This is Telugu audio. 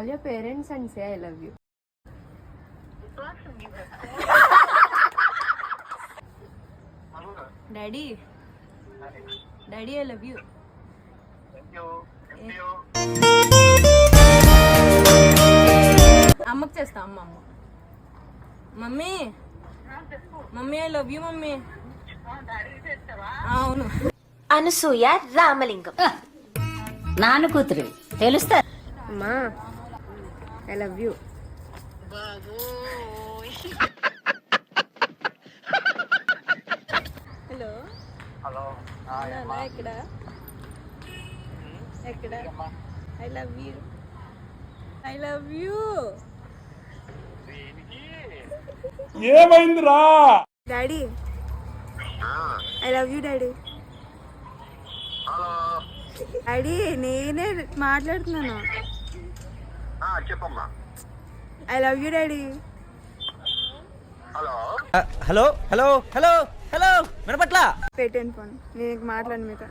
Call your parents and say I love you. Daddy. Daddy, I love you. Thank you. అమ్మకు చేస్తా అమ్మ mummy mummy I love you mummy. అవును. అనసూయ రామలింగం నాన్న కూతురు తెలుస్తా. అమ్మా I love you. Hello hello. ఎక్కడ ఎక్కడ I love you I love you. ఏమైందిరా daddy I love you daddy. Hello. Daddy నేనే మాట్లాడుతున్నాను. చెప్పమ్మా. I love you daddy. Hello hello hello hello వినపట్ల పెట్టండి ఫోన్, నేను మాట్లాడు మీతో.